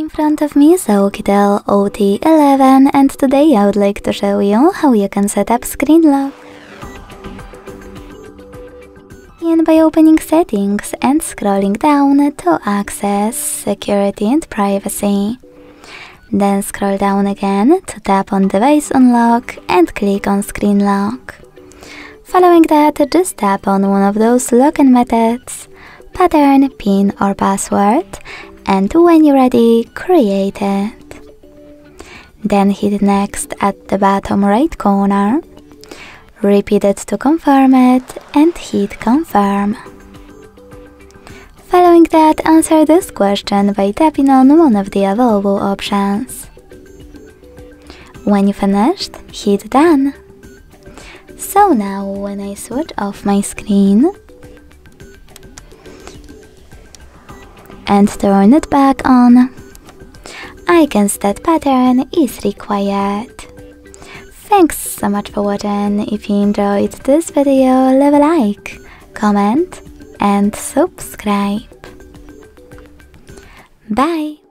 In front of me is Oukitel OT11 and today I would like to show you how you can set up screen lock. Begin by opening settings and scrolling down to access security and privacy. Then scroll down again to tap on device unlock and click on screen lock. Following that, just tap on one of those login methods, pattern, PIN or password, and when you're ready, create it. Then hit next at the bottom right corner, repeat it to confirm it and hit confirm. Following that, answer this question by tapping on one of the available options. When you finished, hit done. So now when I switch off my screen and turn it back on, I can see that pattern is required. Thanks so much for watching. If you enjoyed this video, leave a like, comment and subscribe. Bye!